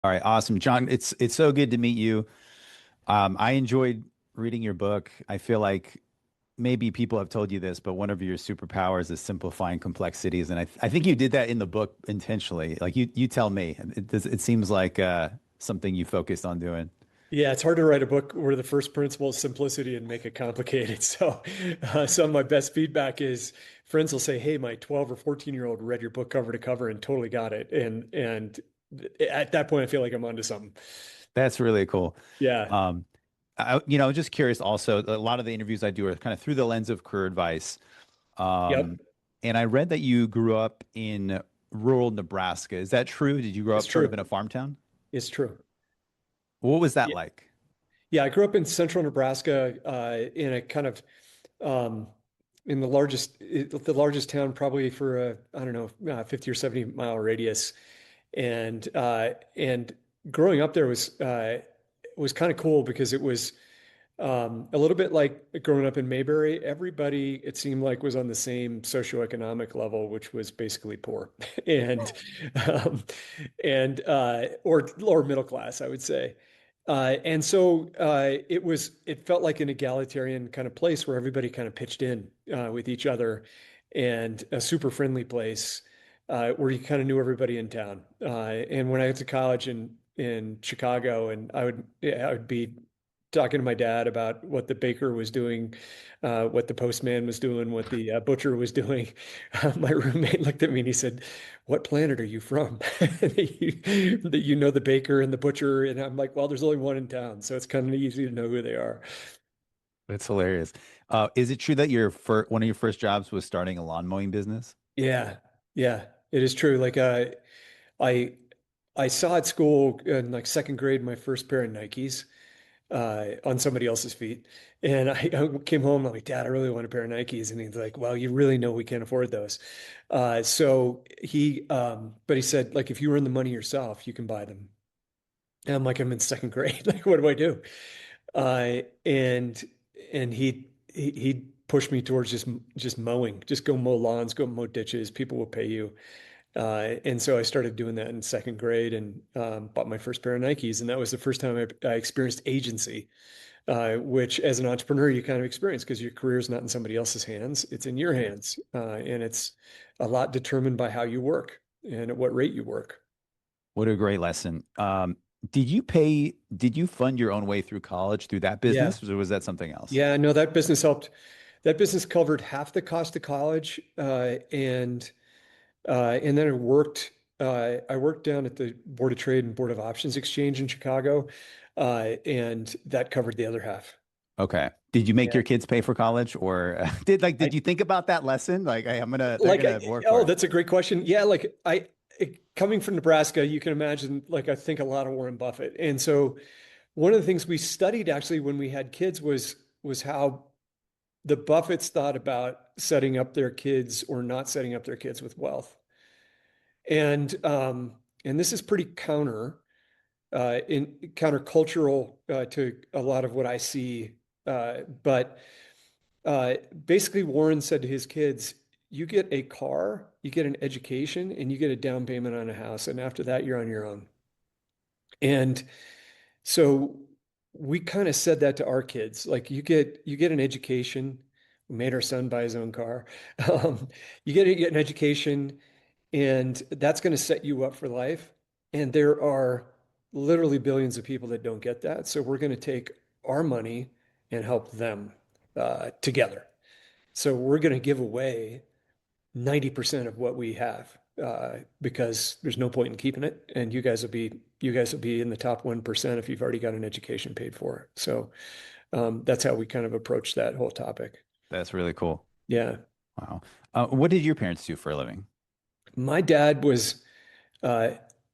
All right, awesome, John. It's so good to meet you. I enjoyed reading your book. I feel like maybe people have told you this, but one of your superpowers is simplifying complexities, and I think you did that in the book intentionally. Like you tell me. It seems like something you focused on doing. Yeah, it's hard to write a book where the first principle is simplicity and make it complicated. So, some of my best feedback is friends will say, "Hey, my 12 or 14-year-old read your book cover to cover and totally got it." And at that point, I feel like I'm onto something. That's really cool. Yeah. Um, just curious. Also, a lot of the interviews I do are kind of through the lens of career advice. Yep. Um, and I read that you grew up in rural Nebraska. Is that true? Did you grow It's up sort of in true. a farm town? It's true. What was that Yeah. like? Yeah, I grew up in central Nebraska, in a kind of um, in the largest town probably for a I don't know 50 or 70 mile radius, and growing up there was kind of cool because it was a little bit like growing up in Mayberry. Everybody, it seemed like, was on the same socioeconomic level, which was basically poor and um, or middle class, I would say. And so it felt like an egalitarian kind of place where everybody kind of pitched in with each other, and a super friendly place where you kind of knew everybody in town. And when I went to college in Chicago, and I would be talking to my dad about what the baker was doing, what the postman was doing, what the butcher was doing. My roommate looked at me and he said, "What planet are you from? That you know the baker and the butcher?" And I'm like, "Well, there's only one in town, so it's kind of easy to know who they are." That's hilarious. Is it true that one of your first jobs was starting a lawn mowing business? Yeah, yeah, it is true. Like I I saw at school in like second grade my first pair of Nikes on somebody else's feet. And I came home, I'm like, "Dad, I really want a pair of Nikes." And he's like, "Well, you really know we can't afford those." But he said, like, if you earn the money yourself, you can buy them. And I'm like, I'm in second grade. Like, what do I do? Uh, and and he pushed me towards just mowing, just go mow lawns, go mow ditches. People will pay you. And so I started doing that in second grade and bought my first pair of Nikes. And that was the first time I experienced agency, which as an entrepreneur, you kind of experience because your career is not in somebody else's hands, it's in your hands. And it's a lot determined by how you work and at what rate you work. What a great lesson. Did you fund your own way through college through that Yeah. business, or was that something else? Yeah. No, that business helped. That business covered half the cost of college. And then I worked down at the Board of Trade and Board of Options Exchange in Chicago, and that covered the other half. Okay. Did you make Yeah. your kids pay for college, or did I you think about that lesson? Like, hey, they're like, gonna work for oh, it. that's a great question. Yeah, like coming from Nebraska, you can imagine, like, I think a lot of Warren Buffett. And so one of the things we studied actually when we had kids was how the Buffetts thought about setting up their kids or not setting up their kids with wealth. And this is pretty in countercultural to a lot of what I see. But basically, Warren said to his kids, "You get a car, you get an education, and you get a down payment on a house, and after that, you're on your own." And so we kind of said that to our kids, like, you get an education. We made our son buy his own car. Um, you get an education, and that's going to set you up for life. And there are literally billions of people that don't get that. So we're going to take our money and help them together. So we're going to give away 90% of what we have because there's no point in keeping it. And you guys will be in the top 1% if you've already got an education paid for. So that's how we kind of approach that whole topic. That's really cool. Yeah. Wow. What did your parents do for a living? My dad uh,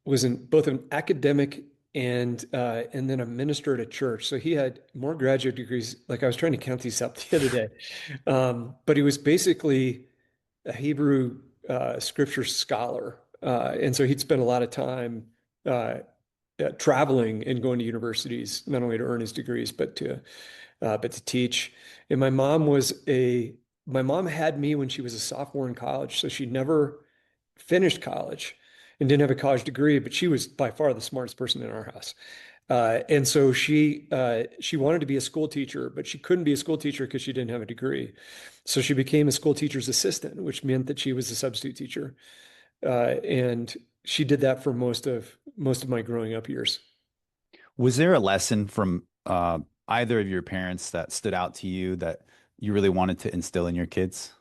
was both an academic and then a minister at a church. So he had more graduate degrees. Like, I was trying to count these up the other day, but he was basically a Hebrew scripture scholar, and so he'd spent a lot of time uh, traveling and going to universities, not only to earn his degrees, but to teach. And my mom had me when she was a sophomore in college, so she never finished college. and didn't have a college degree, but she was by far the smartest person in our house. And so she wanted to be a school teacher, but she couldn't be a school teacher because she didn't have a degree. So she became a school teacher's assistant, which meant that she was a substitute teacher. And she did that for most of my growing up years. Was there a lesson from either of your parents that stood out to you that you really wanted to instill in your kids?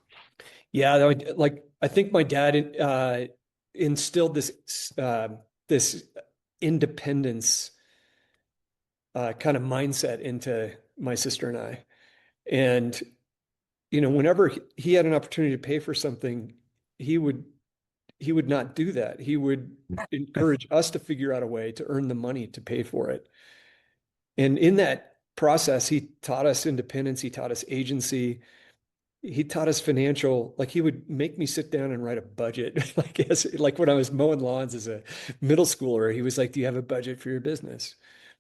Yeah, like I think my dad instilled this independence kind of mindset into my sister and I. And whenever he had an opportunity to pay for something, he would he would not do that. He would encourage us to figure out a way to earn the money to pay for it. And in that process, he taught us independence, he taught us agency, he taught us financial, like he would make me sit down and write a budget. Like when I was mowing lawns as a middle schooler, he was like, "Do you have a budget for your business?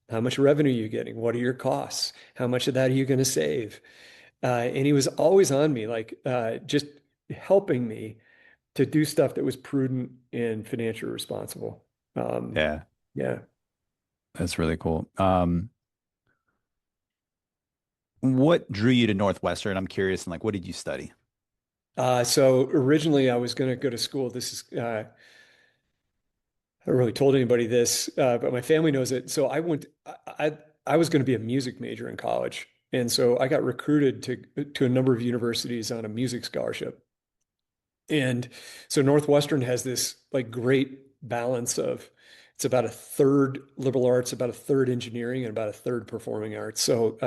How much revenue are you getting? What are your costs? How much of that are you going to save?" And he was always on me, like just helping me to do stuff that was prudent and financially responsible. Um, Yeah, yeah. that's really cool. What drew you to Northwestern? I'm curious, and like, what did you study? So originally I was going to go to school. I haven't really told anybody this, but my family knows it. So I was going to be a music major in college. And so I got recruited to a number of universities on a music scholarship. And so Northwestern has this like great balance of it's about a third liberal arts, about a third engineering, and about a third performing arts. So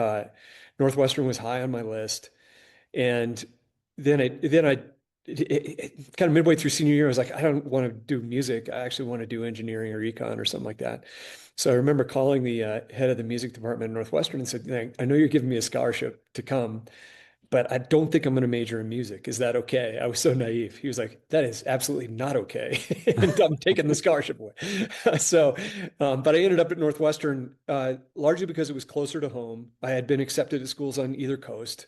Northwestern was high on my list. And kind of midway through senior year, I was like, I don't want to do music. I actually want to do engineering or econ or something like that. So I remember calling the head of the music department at Northwestern and said, "Hey, I know you're giving me a scholarship to come, but I don't think I'm going to major in music. Is that okay?" I was so naive. He was like, "That is absolutely not okay." And I'm taking the scholarship away. So, but I ended up at Northwestern largely because it was closer to home. I had been accepted at schools on either coast.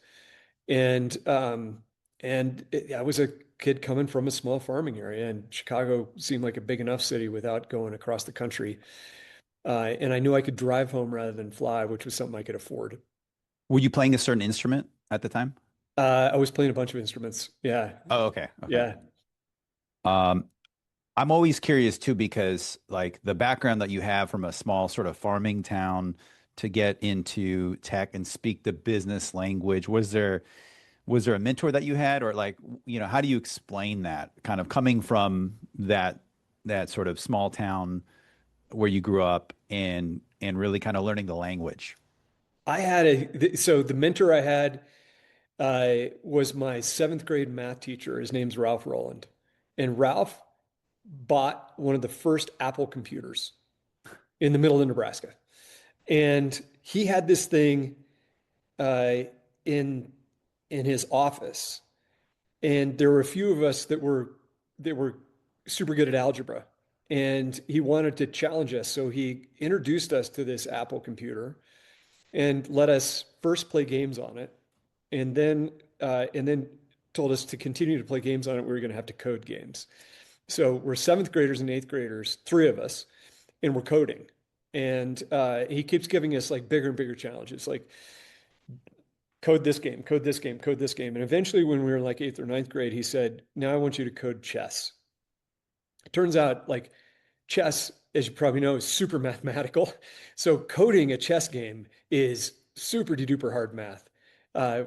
And I was a kid coming from a small farming area, and Chicago seemed like a big enough city without going across the country. And I knew I could drive home rather than fly, which was something I could afford. Were you playing a certain instrument at the time? I was playing a bunch of instruments. Yeah, Oh, okay, okay. yeah. Um, I'm always curious too because like the background that you have from a small sort of farming town to get into tech and speak the business language, was there a mentor that you had or like how do you explain that kind of coming from that sort of small town where you grew up and really kind of learning the language? So the mentor I had was my seventh grade math teacher. His name's Ralph Roland, and Ralph bought one of the first Apple computers in the middle of Nebraska. And he had this thing uh, in in his office, and there were a few of us that were super good at algebra, and he wanted to challenge us. So he introduced us to this Apple computer and let us first play games on it, and then told us to continue to play games on it. We were going to have to code games. So we're seventh graders and eighth graders, three of us, and we're coding. And he keeps giving us like bigger and bigger challenges, like code this game, code this game, code this game. And eventually, when we were in like eighth or ninth grade, he said, "Now I want you to code chess." It turns out, like chess, as you probably know, is super mathematical. So coding a chess game is super duper hard math,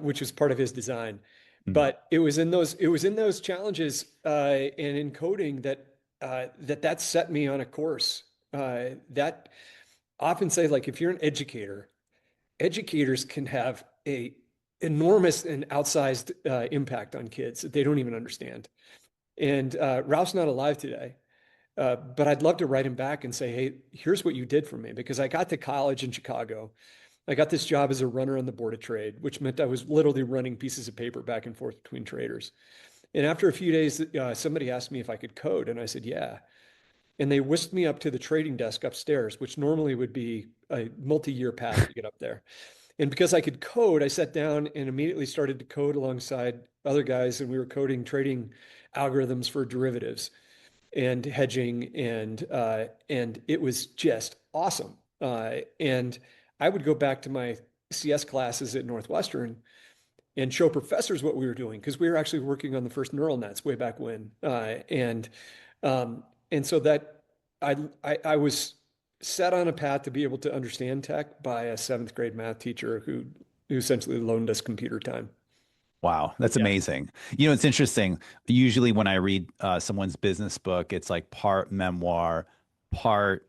which was part of his design. Mhm. But it was in those challenges and in coding that set me on a course. That often say like if you're an educator, educators can have a enormous and outsized impact on kids that they don't even understand. And Ralph's not alive today, but I'd love to write him back and say, "Hey, here's what you did for me," because I got to college in Chicago. I got this job as a runner on the board of trade, which meant I was literally running pieces of paper back and forth between traders. And after a few days, somebody asked me if I could code, and I said, "Yeah." And they whisked me up to the trading desk upstairs, which normally would be a multi-year path to get up there. And because I could code, I sat down and immediately started to code alongside other guys, and we were coding trading algorithms for derivatives. and hedging, and it was just awesome. And I would go back to my CS classes at Northwestern and show professors what we were doing because we were actually working on the first neural nets way back when. And so that I was set on a path to be able to understand tech by a seventh grade math teacher who essentially loaned us computer time. Wow, that's Yeah. amazing. You know, it's interesting. Usually, when I read someone's business book, it's like part memoir, part,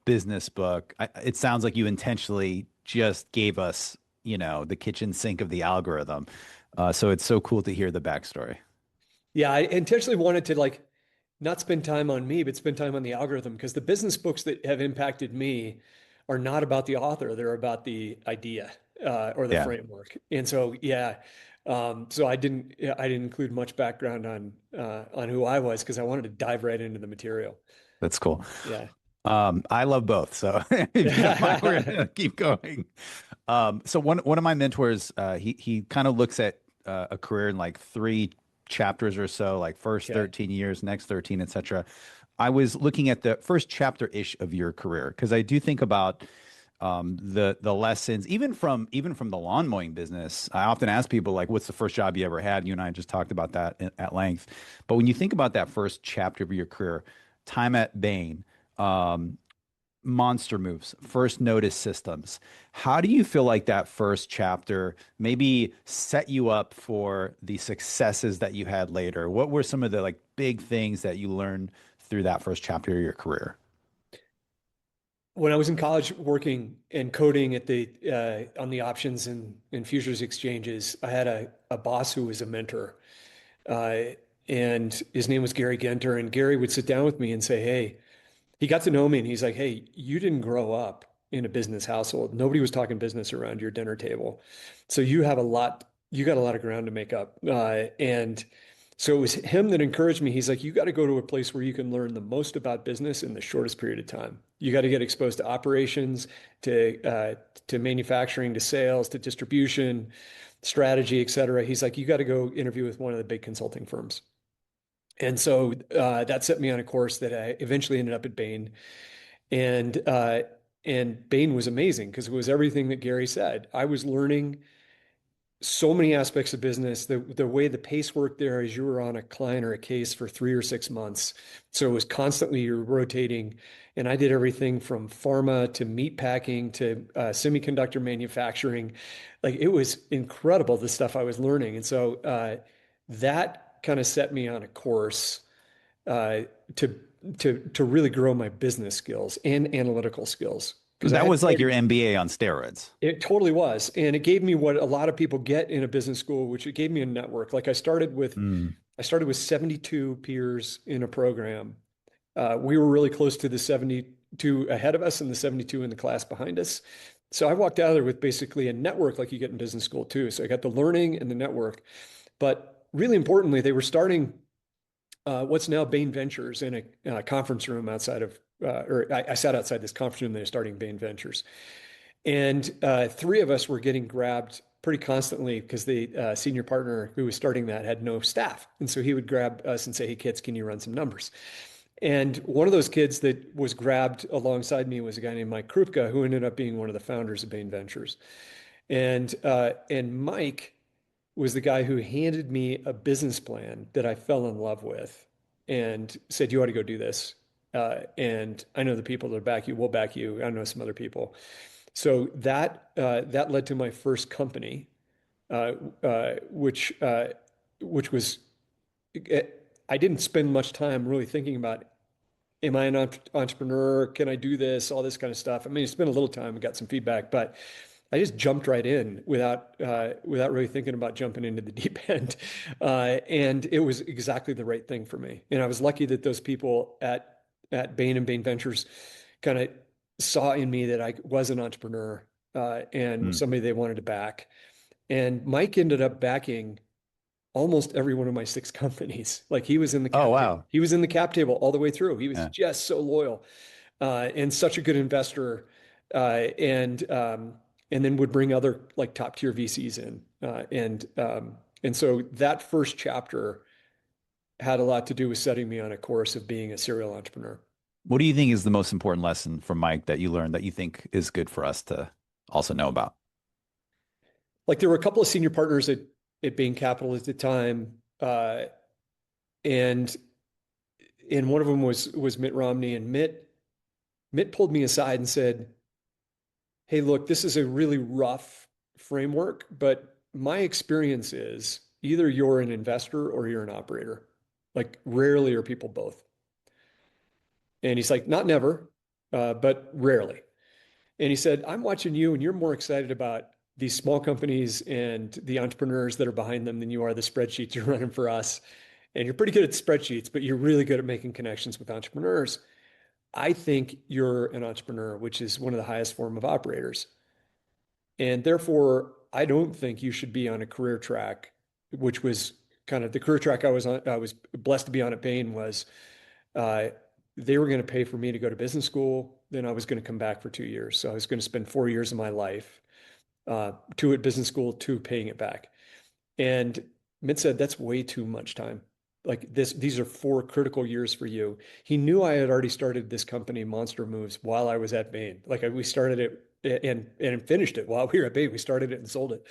business book. It sounds like you intentionally just gave us, the kitchen sink of the algorithm. So it's so cool to hear the backstory. Yeah, I intentionally wanted to like not spend time on me, but spend time on the algorithm because the business books that have impacted me are not about the author. They're about the idea or the Yeah, framework. And so, yeah, so I didn't include much background on who I was because I wanted to dive right into the material. that's cool. Yeah. I love both. So if you don't mind, we're gonna keep going. So one of my mentors, he kind of looks at a career in like three chapters or so, like first Okay. 13 years, next 13, etc. I was looking at the first chapter-ish of your career because I do think about the lessons, even from the lawn mowing business. I often ask people like, "What's the first job you ever had?" You and I just talked about that at length. But when you think about that first chapter of your career, time at Bain, um, monster moves, first notice systems. How do you feel like that first chapter maybe set you up for the successes that you had later? What were some of the like big things that you learned through that first chapter of your career? When I was in college working and coding at the on the options and futures exchanges, I had a boss who was a mentor. Uh, and his name was Gary Genter. And Gary would sit down with me and say, "Hey," he got to know me and he's like, "Hey, you didn't grow up in a business household. Nobody was talking business around your dinner table. So you got a lot of ground to make up." And so it was him that encouraged me. He's like, "You got to go to a place where you can learn the most about business in the shortest period of time. You got to get exposed to operations, to manufacturing, to sales, to distribution, strategy, et cetera." He's like, "You got to go interview with one of the big consulting firms." And so that set me on a course that I eventually ended up at Bain. And Bain was amazing because it was everything that Gary said. I was learning so many aspects of business. The way the pace worked there is you were on a client or a case for 3 or 6 months. So it was constantly you're rotating. And I did everything from pharma to meat packing to semiconductor manufacturing. Like it was incredible the stuff I was learning. And so that kind of set me on a course uh, to to really grow my business skills and analytical skills because I That had was like your MBA on steroids. it totally was. And it gave me what a lot of people get in a business school, which it gave me a network. Like Mm. I started with 72 peers in a program. We were really close to the 72 ahead of us and the 72 in the class behind us. So I walked out of there with basically a network like you get in business school too. So I got the learning and the network. But really importantly, they were starting what's now Bain Ventures in a conference room outside of, or I sat outside this conference room. They're starting Bain Ventures. And three of us were getting grabbed pretty constantly because the senior partner who was starting that had no staff. And so he would grab us and say, "Hey, kids, can you run some numbers?" And one of those kids that was grabbed alongside me was a guy named Mike Krupka, who ended up being one of the founders of Bain Ventures. And Mike was the guy who handed me a business plan that I fell in love with and said, "You ought to go do this. And I know the people that back you will back you. I know some other people." So that led to my first company, uh, uh, which uh, which was I didn't spend much time really thinking about, am I an entrepreneur? Can I do this? All this kind of stuff. I mean, I spent a little time and got some feedback, but I just jumped right in without really thinking about jumping into the deep end, and it was exactly the right thing for me. And I was lucky that those people at Bain and Bain Ventures kind of saw in me that I was an entrepreneur and Mm. somebody they wanted to back. And Mike ended up backing almost every one of my six companies. Like he was in the Oh, cap table. wow. He was in the cap table all the way through. He was Yeah. just so loyal and such a good investor, and then would bring other like top tier VCs in, and so that first chapter had a lot to do with setting me on a course of being a serial entrepreneur. What do you think is the most important lesson from Mike that you learned that you think is good for us to also know about? Like there were a couple of senior partners at Bain Capital at the time, and one of them was Mitt Romney, and Mitt pulled me aside and said, "Hey, look, this is a really rough framework, but my experience is either you're an investor or you're an operator. Like rarely are people both." And he's like, "Not never, but rarely." And he said, "I'm watching you, and you're more excited about these small companies and the entrepreneurs that are behind them than you are the spreadsheets you're running for us. And you're pretty good at spreadsheets, but you're really good at making connections with entrepreneurs. I think you're an entrepreneur, which is one of the highest form of operators. And therefore, I don't think you should be on a career track, which was kind of the career track I was on. I was blessed to be on at Bain was uh, they were going to pay for me to go to business school. Then I was going to come back for 2 years. So I was going to spend 4 years of my life, two at business school, two paying it back. And Mitt said, that's way too much time. Like these are 4 critical years for you. He knew I had already started this company, Monster Moves, while I was at Bain. Like we started it and finished it while we were at Bain. We started it and sold it.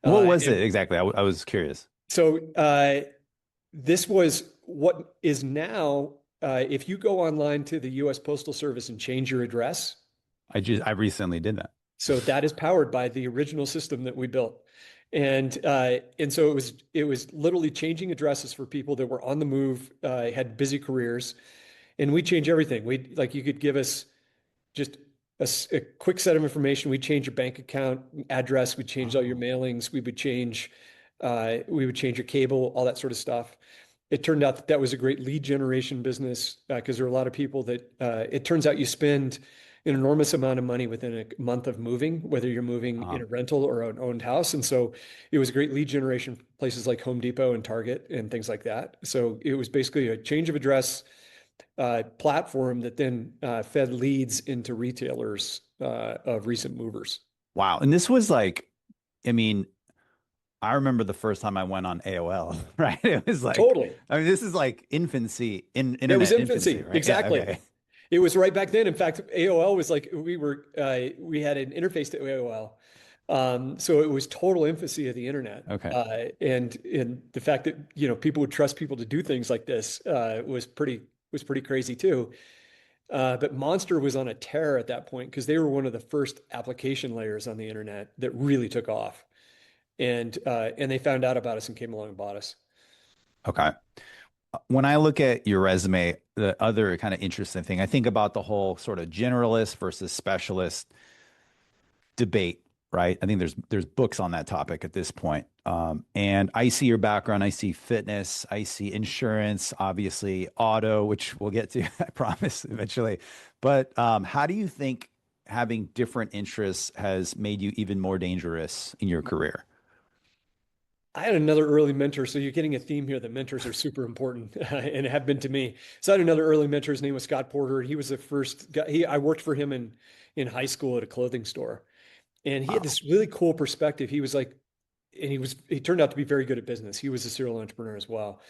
What was And it exactly? I was curious. so this was what is now, if you go online to the US Postal Service and change your address, I recently did that. so that is powered by the original system that we built. And so it was literally changing addresses for people that were on the move, had busy careers, and we change everything. We like you could give us just a quick set of information. We'd change your bank account address. We'd change all your Oh, mailings. We would change your cable, all that sort of stuff. It turned out that that was a great lead generation business because there are a lot of people that it turns out you spend an enormous amount of money within a month of moving, whether you're moving in uh-huh. a rental or an owned house. And so it was a great lead generation for places like Home Depot and Target and things like that. So it was basically a change of address platform that then fed leads into retailers of recent movers. Wow. And this was like, I mean, I remember the first time I went on AOL, right? It was like, Totally. I mean, this is like infancy, in It was internet infancy, infancy. right? Yeah, Exactly. okay. It was right back then. In fact, AOL was like we had an interface to AOL. So it was total infancy of the internet. Okay. And the fact that, people would trust people to do things like this was pretty crazy too. But Monster was on a tear at that point because they were one of the first application layers on the internet that really took off. And they found out about us and came along and bought us. Okay. When I look at your resume, the other kind of interesting thing, I think about the whole sort of generalist versus specialist debate, right? I think there's books on that topic at this point. And I see your background, I see fitness, I see insurance, obviously auto, which we'll get to, I promise, eventually. But how do you think having different interests has made you even more dangerous in your career? I had another early mentor, so you're getting a theme here that mentors are super important and have been to me. So I had another early mentor. His name was Scott Porter. He was the first guy. I worked for him in high school at a clothing store, and he had Wow. this really cool perspective. He was like, and he turned out to be very good at business. He was a serial entrepreneur as well.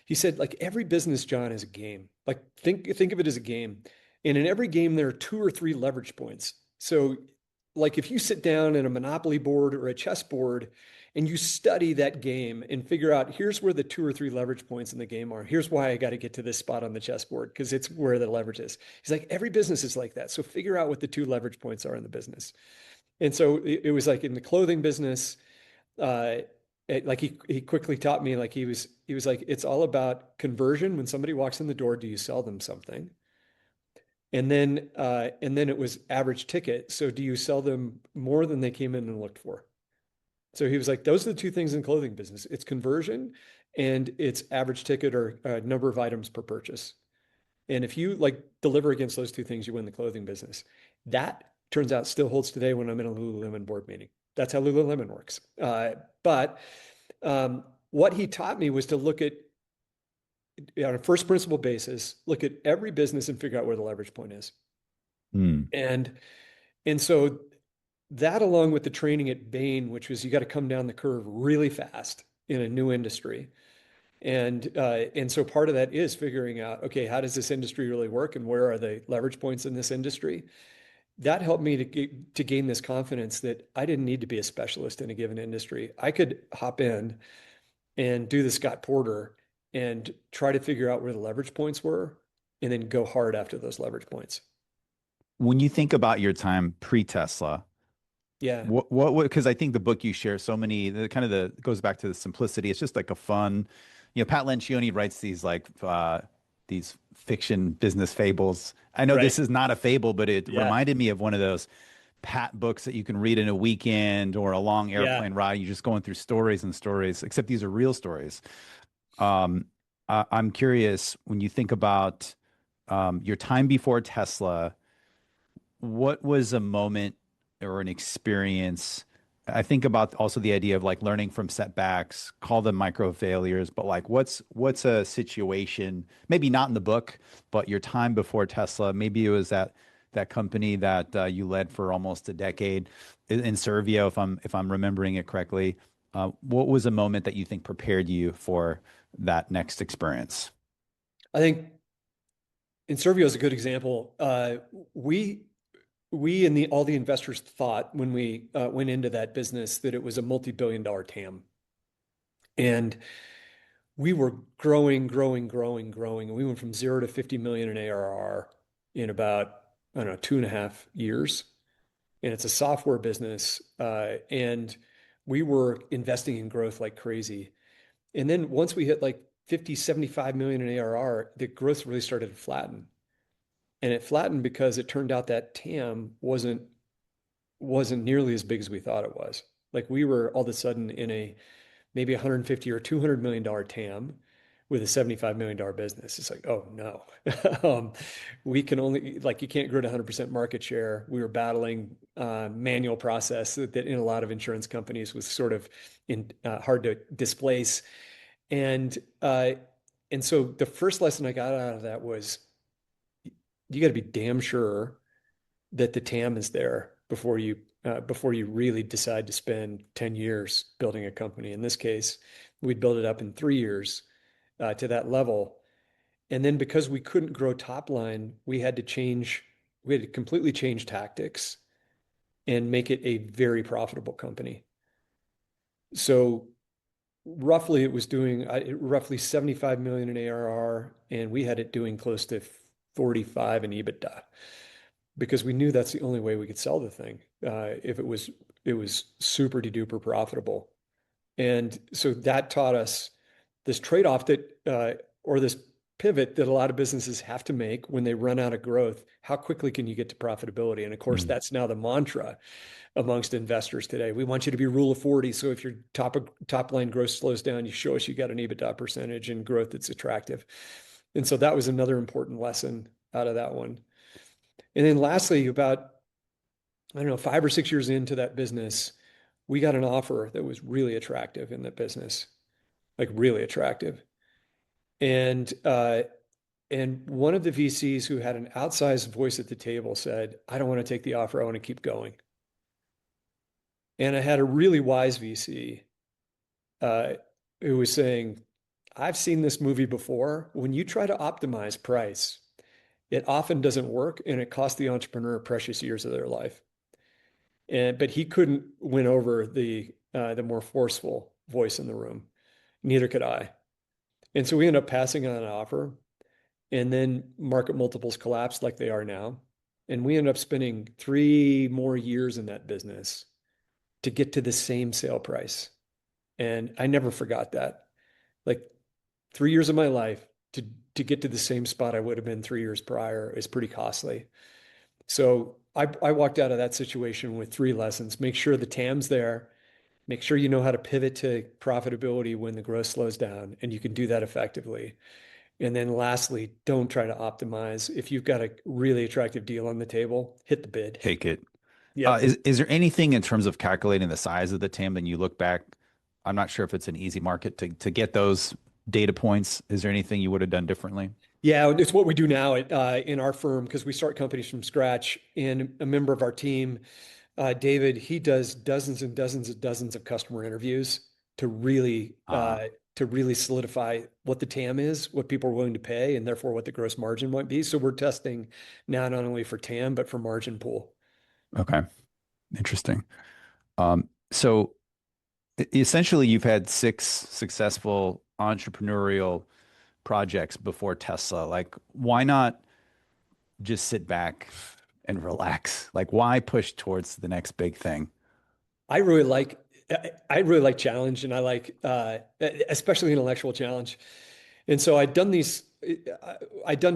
He said, like every business, John, is a game. Like think of it as a game, and in every game there are two or three leverage points. So, like if you sit down at a Monopoly board or a chess board and you study that game and figure out here's where the two or three leverage points in the game are. Here's why I got to get to this spot on the chessboard because it's where the leverage is. He's like every business is like that. So figure out what the two leverage points are in the business. And so it was like in the clothing business, uh, like he quickly taught me like he was like it's all about conversion. When somebody walks in the door, do you sell them something? And then it was average ticket. So do you sell them more than they came in and looked for? So he was like, those are the two things in clothing business. It's conversion and it's average ticket or number of items per purchase. And if you like deliver against those two things, you win the clothing business. That turns out still holds today when I'm in a Lululemon board meeting. That's how Lululemon works. But what he taught me was to look at on a first principle basis, look at every business and figure out where the leverage point is. Hmm. And and so that along with the training at Bain, which was you got to come down the curve really fast in a new industry, And so part of that is figuring out, okay, how does this industry really work and where are the leverage points in this industry? That helped me to gain this confidence that I didn't need to be a specialist in a given industry. I could hop in and do the Scott Porter and try to figure out where the leverage points were and then go hard after those leverage points. When you think about your time pre-Tesla, Yeah, because I think the book you share so many, the kind of the goes back to the simplicity. It's just like a fun, Pat Lencioni writes these fiction business fables. I know right. this is not a fable, but it Yeah, reminded me of one of those Pat books that you can read in a weekend or a long yeah. airplane ride. You're just going through stories and stories, except these are real stories. Um, I'm curious when you think about your time before Tesla, what was a moment or an experience? I think about also the idea of like learning from setbacks, call them micro failures, but like what's a situation, maybe not in the book, but your time before Tesla, maybe it was that company that you led for almost a decade in Servio, if I'm remembering it correctly. What was a moment that you think prepared you for that next experience? I think Inservio is a good example. We we and the all the investors thought when we went into that business that it was a multi-billion-dollar TAM, and we were growing, growing, growing, growing. And we went from 0 to 50 million in ARR in about, I don't know, 2.5 years. And it's a software business, and we were investing in growth like crazy. And then once we hit like 50, 75 million in ARR, the growth really started to flatten. And it flattened because it turned out that TAM wasn't nearly as big as we thought it was. Like we were all of a sudden in a maybe 150 or $200 million TAM with a $75 million business. It's like, oh no, we can only, like, you can't grow to 100% market share. We were battling manual process that in a lot of insurance companies was sort of hard to displace. And uh, and so the first lesson I got out of that was you got to be damn sure that the TAM is there before you really decide to spend 10 years building a company. In this case, we'd build it up in 3 years to that level. And then because we couldn't grow top line, we had to completely change tactics and make it a very profitable company. So roughly it was doing roughly 75 million in ARR, and we had it doing close to 45 in EBITDA because we knew that's the only way we could sell the thing. If it was super duper profitable. And so that taught us this trade-off or this pivot that a lot of businesses have to make when they run out of growth. How quickly can you get to profitability? And of course, Mm. that's now the mantra amongst investors today. We want you to be rule of 40. So if your top line growth slows down, you show us you got an EBITDA percentage and growth that's attractive. And so that was another important lesson out of that one. And then lastly, about, I don't know, 5 or 6 years into that business, we got an offer that was really attractive in that business, like really attractive. And and one of the VCs who had an outsized voice at the table said, I don't want to take the offer. I want to keep going. And I had a really wise VC uh, who was saying, I've seen this movie before. When you try to optimize price, it often doesn't work and it costs the entrepreneur precious years of their life. But he couldn't win over the more forceful voice in the room. Neither could I. And so we ended up passing on an offer, and then market multiples collapsed like they are now. And we ended up spending 3 more years in that business to get to the same sale price. And I never forgot that. Like 3 years of my life to get to the same spot I would have been 3 years prior is pretty costly. So I walked out of that situation with three lessons. Make sure the TAM's there. Make sure you know how to pivot to profitability when the growth slows down, and you can do that effectively. And then lastly, don't try to optimize. If you've got a really attractive deal on the table, hit the bid. Take it. Yep. Is there anything in terms of calculating the size of the TAM when you look back? I'm not sure if it's an easy market to get those data points. Is there anything you would have done differently? Yeah, it's what we do now in our firm because we start companies from scratch. And a member of our team, David, he does dozens and dozens and dozens of customer interviews to really Uh, to really solidify what the TAM is, what people are willing to pay, and therefore what the gross margin might be. So we're testing now not only for TAM, but for margin pool. Okay. Interesting. So essentially, you've had six successful entrepreneurial projects before Tesla. Like, why not just sit back and relax? Like, why push towards the next big thing? I really like I really like challenge, and I like especially intellectual challenge. And so I'd done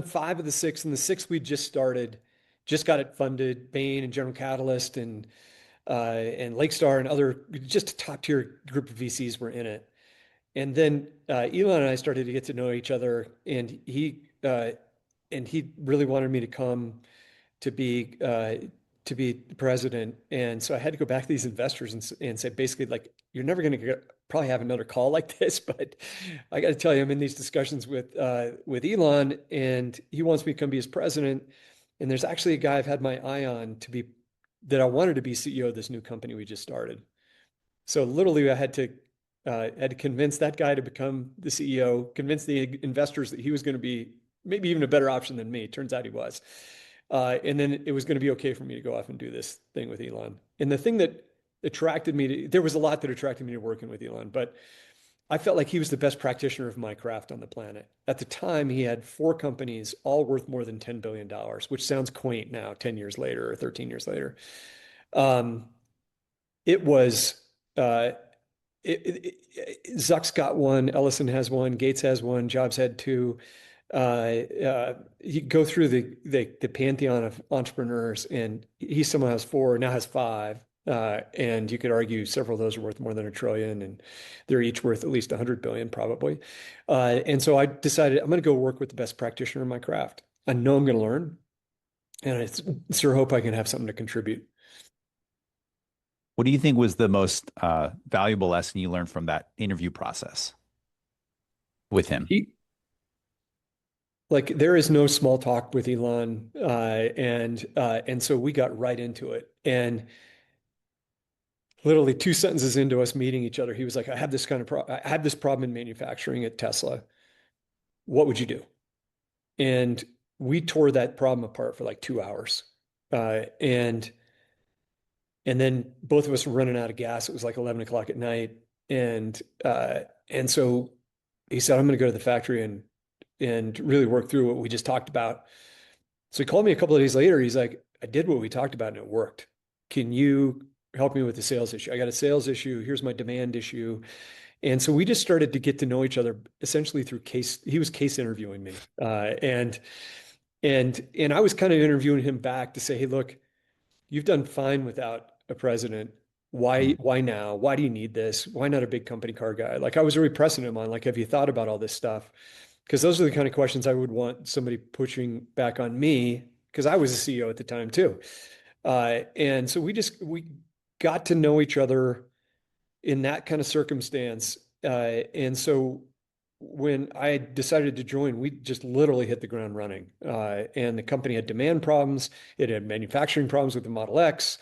five of the six, and the six we just started, just got it funded. Bain and General Catalyst and Lakestar and other just a top tier group of VCs were in it. And then Elon and I started to get to know each other, and he really wanted me to be president. And so I had to go back to these investors and say basically like you're never going to probably have another call like this, but I got to tell you I'm in these discussions with Elon, and he wants me to come be his president. And there's actually a guy I've had my eye on to be that I wanted to be CEO of this new company we just started. So literally, I had to convince that guy to become the CEO, convince the investors that he was going to be maybe even a better option than me. Turns out he was. And then it was going to be okay for me to go off and do this thing with Elon. And the thing that attracted me to, there was a lot that attracted me to working with Elon, but I felt like he was the best practitioner of my craft on the planet. At the time, he had four companies, all worth more than $10 billion, which sounds quaint now, 10 years later or 13 years later. Um, it was uh, Zuck's got one, Ellison has one, Gates has one, Jobs had two. You go through the pantheon of entrepreneurs, and he somehow has four, now has five. And you could argue several of those are worth more than $1 trillion, and they're each worth at least 100 billion, probably. And so I decided I'm going to go work with the best practitioner in my craft. I know I'm going to learn, and I sure hope I can have something to contribute. What do you think was the most valuable lesson you learned from that interview process with him? He, like there is no small talk with Elon, and so we got right into it. And literally two sentences into us meeting each other, he was like, I have this problem in manufacturing at Tesla. What would you do?" And we tore that problem apart for like 2 hours. And then both of us were running out of gas. It was like 11 o'clock at night. And so he said, "I'm going to go to the factory and really work through what we just talked about." So he called me a couple of days later. He's like, "I did what we talked about and it worked. Can you help me with the sales issue? I got a sales issue. Here's my demand issue." And so we just started to get to know each other essentially through he was case interviewing me. And I was kind of interviewing him back to say, "Hey, look, you've done fine without a president. Mm. Why now? Why do you need this? Why not a big company car guy?" Like I was really pressing him on, like, have you thought about all this stuff? Because those are the kind of questions I would want somebody pushing back on me, because I was a CEO at the time too. And so we got to know each other in that kind of circumstance. And so when I decided to join, we just literally hit the ground running. And the company had demand problems. It had manufacturing problems with the Model X.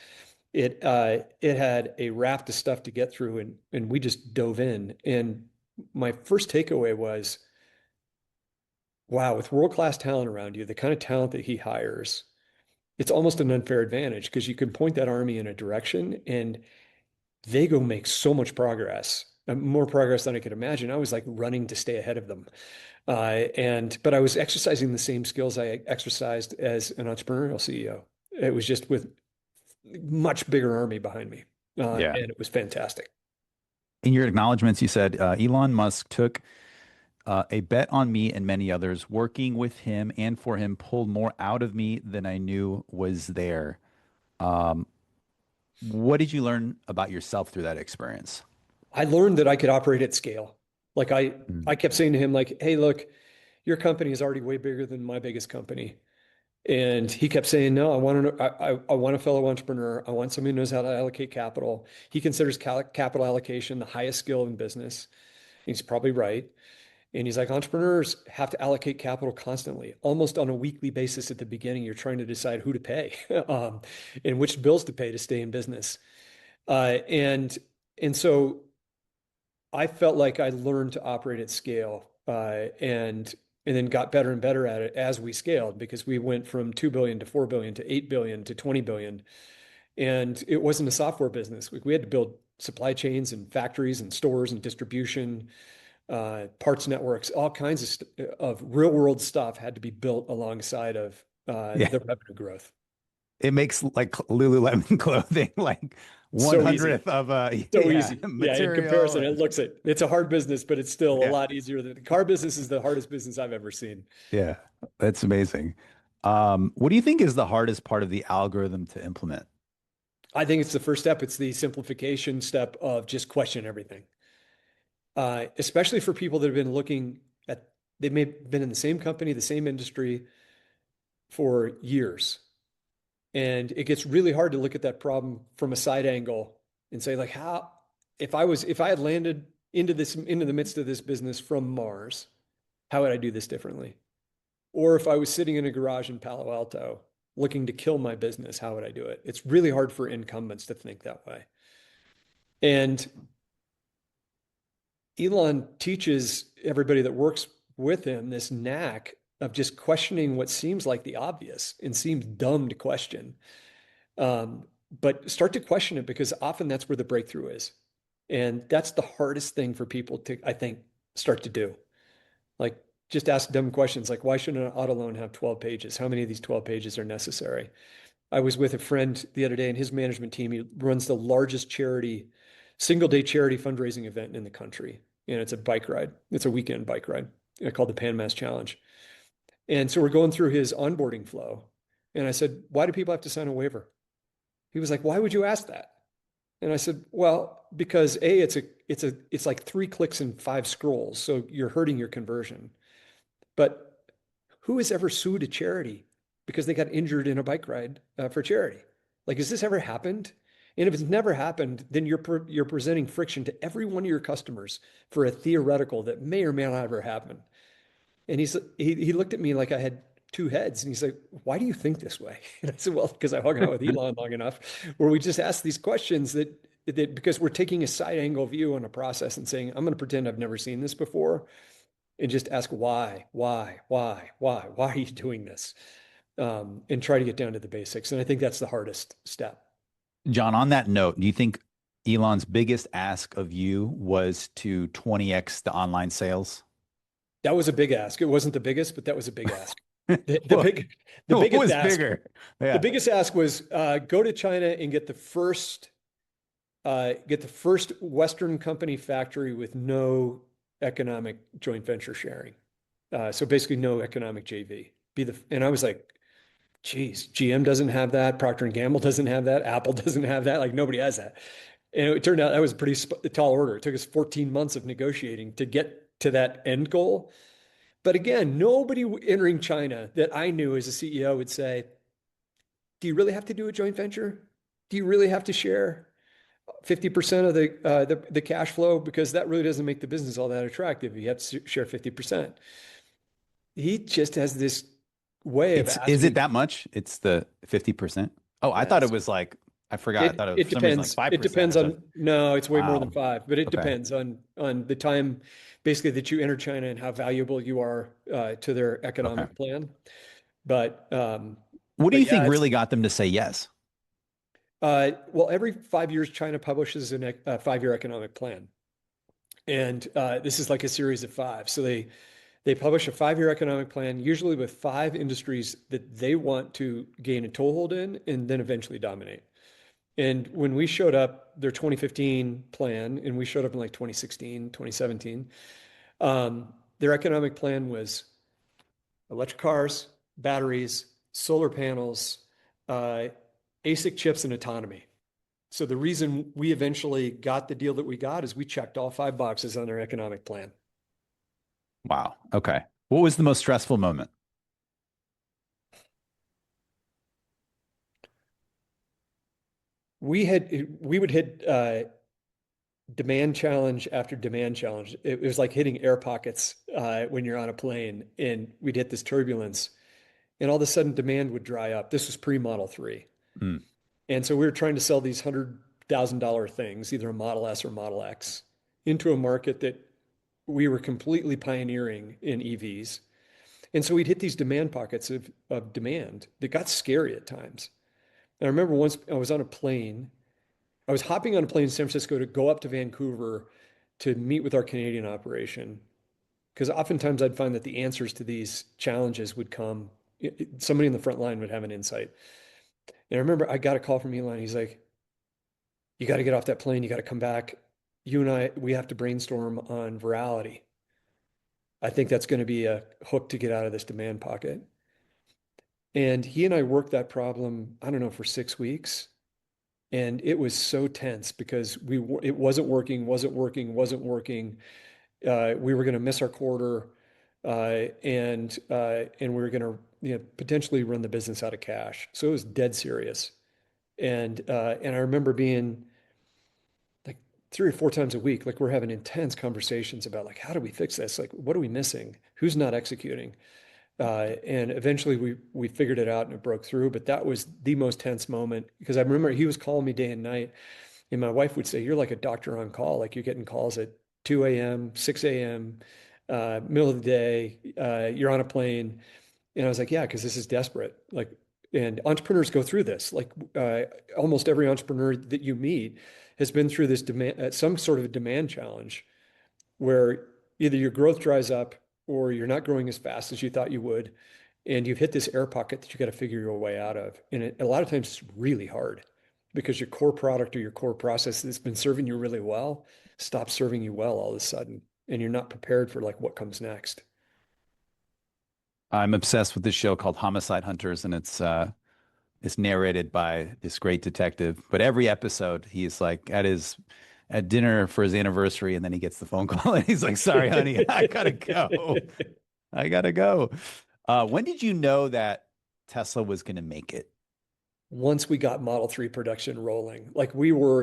It had a raft of stuff to get through, and we just dove in. And my first takeaway was, wow, with world-class talent around you, the kind of talent that he hires, it's almost an unfair advantage because you can point that army in a direction and they go make so much progress, more progress than I could imagine. I was like running to stay ahead of them. But I was exercising the same skills I exercised as an entrepreneurial CEO. It was just with much bigger army behind me. Yeah. And it was fantastic. In your acknowledgments, you said Elon Musk took a bet on me and many others. Working with him and for him pulled more out of me than I knew was there. Um, what did you learn about yourself through that experience? I learned that I could operate at scale. Like Mm. I kept saying to him, like, "Hey, look, your company is already way bigger than my biggest company." And he kept saying, "No, I want a fellow entrepreneur. I want somebody who knows how to allocate capital." He considers capital allocation the highest skill in business. He's probably right. And he's like, entrepreneurs have to allocate capital constantly, almost on a weekly basis at the beginning. You're trying to decide who to pay and which bills to pay to stay in business. And so I felt like I learned to operate at scale, and then got better and better at it as we scaled because we went from 2 billion to 4 billion to 8 billion to 20 billion. And it wasn't a software business. We had to build supply chains and factories and stores and distribution, parts networks, all kinds of real world stuff had to be built alongside of Yeah. the revenue growth. It makes like Lululemon clothing like one So easy. hundredth of a So yeah easy. Yeah, in material. comparison, it's a hard business, but it's still a Yeah. lot easier. The car business is the hardest business I've ever seen. Yeah. That's amazing. What do you think is the hardest part of the algorithm to implement? I think it's the first step. It's the simplification step of just question everything. Especially for people that have been looking at, they may have been in the same company, the same industry for years. And it gets really hard to look at that problem from a side angle and say, like, how, if I had landed into the midst of this business from Mars, how would I do this differently? Or if I was sitting in a garage in Palo Alto looking to kill my business, how would I do it? It's really hard for incumbents to think that way. And Elon teaches everybody that works with him this knack of just questioning what seems like the obvious and seems dumb to question. But start to question it because often that's where the breakthrough is. And that's the hardest thing for people to, I think, start to do. Like just ask dumb questions like, why shouldn't an auto loan have 12 pages? How many of these 12 pages are necessary? I was with a friend the other day and his management team, he runs the largest single day charity fundraising event in the country. And it's a bike ride. It's a weekend bike ride called the Pan Mass Challenge. And so we're going through his onboarding flow. And I said, why do people have to sign a waiver? He was like, why would you ask that? And I said, well, because it's like 3 clicks and 5 scrolls. So you're hurting your conversion. But who has ever sued a charity because they got injured in a bike ride for charity? Like, has this ever happened? And if it's never happened, then you're presenting friction to every one of your customers for a theoretical that may or may not ever happen. And he looked at me like I had two heads, and he's like, "Why do you think this way?" And I said, "Well, because I hung out with Elon long enough, where we just ask these questions that because we're taking a side angle view on a process and saying, I'm going to pretend I've never seen this before, and just ask why are you doing this, and try to get down to the basics. And I think that's the hardest step. John, on that note, do you think Elon's biggest ask of you was to 20x the online sales? That was a big ask. It wasn't the biggest, but that was a big ask. The What, big, the what biggest was ask, bigger? the Yeah. biggest ask was go to China and get the first Western company factory with no economic joint venture sharing. So basically no economic JV. And I was like, geez, GM doesn't have that. Procter and Gamble doesn't have that. Apple doesn't have that. Like nobody has that. And it turned out that was a pretty tall order. It took us 14 months of negotiating to get to that end goal. But again, nobody entering China that I knew as a CEO would say, do you really have to do a joint venture? Do you really have to share 50% of the cash flow? Because that really doesn't make the business all that attractive. You have to share 50%. He just has this way of Is it asking. that much? It's the 50%. Oh, I thought it Yes. was like I forgot. I It thought it was it for some reason like depends. It 5% depends or something. on, no, it's way more than Wow. five, but it Okay. depends on the time basically that you enter China and how valuable you are to their Okay. economic plan. But What do but you yeah, think it's really got them to say yes? well, every 5 years China publishes a 5 year economic plan, and this is like a series of five. So they publish a 5 year economic plan, usually with five industries that they want to gain a toehold in and then eventually dominate. And when we showed up, their 2015 plan, and we showed up in like 2016, 2017, their economic plan was electric cars, batteries, solar panels, uh, ASIC chips, and autonomy. So the reason we eventually got the deal that we got is we checked all five boxes on their economic plan. Wow. Okay. What was the most stressful moment? We would hit demand challenge after demand challenge. It was like hitting air pockets when you're on a plane, and we'd hit this turbulence, and all of a sudden demand would dry up. This was pre-Model 3. Mm. And so we were trying to sell these $100,000 things, either a Model S or Model X. into a market that we were completely pioneering in EVs. And so we'd hit these demand pockets of demand that got scary at times. And I remember once I was on a plane, I was hopping on a plane in San Francisco to go up to Vancouver to meet with our Canadian operation. Because oftentimes I'd find that the answers to these challenges would come, somebody in the front line would have an insight. And I remember I got a call from Elon. He's like, you got to get off that plane. You got to come back. You and I, we have to brainstorm on virality. I think that's going to be a hook to get out of this demand pocket. And he and I worked that problem, I don't know, for 6 weeks. And it was so tense because it wasn't working, wasn't working, wasn't working. We were going to miss our quarter, and we were going to potentially run the business out of cash. So it was dead serious. And I remember being like 3 or 4 times a week, like we're having intense conversations about like how do we fix this? Like what are we missing? Who's not executing? And eventually we figured it out and it broke through. But that was the most tense moment because I remember he was calling me day and night, and my wife would say, "You're like a doctor on call. Like you're getting calls at 2 a.m., 6 a.m., middle of the day. You're on a plane." And I was like, "Yeah, because this is desperate." Like, and entrepreneurs go through this. Like, almost every entrepreneur that you meet has been through this demand, some sort of a demand challenge where either your growth dries up or you're not growing as fast as you thought you would, and you've hit this air pocket that you got to figure your way out of. And a lot of times it's really hard because your core product or your core process that's been serving you really well stops serving you well all of a sudden, and you're not prepared for like what comes next. I'm obsessed with this show called Homicide Hunters, and it's narrated by this great detective. But every episode, he's like at dinner for his anniversary, and then he gets the phone call, and he's like, "Sorry, honey, I gotta go. I gotta go." When did you know that Tesla was gonna make it? Once we got Model 3 production rolling, like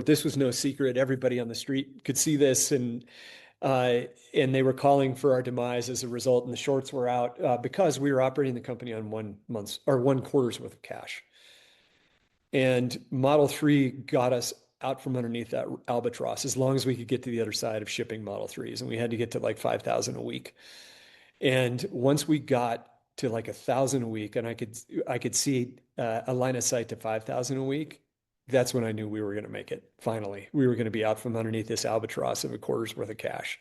this was no secret. Everybody on the street could see this, uh, and they were calling for our demise as a result. And the shorts were out because we were operating the company on 1 month's or 1 quarter's worth of cash. And Model 3 got us out from underneath that albatross as long as we could get to the other side of shipping Model 3s. And we had to get to like 5,000 a week. And once we got to like 1,000 a week, and I could see a line of sight to 5,000 a week, that's when I knew we were going to make it. Finally, we were going to be out from underneath this albatross of a quarter's worth of cash.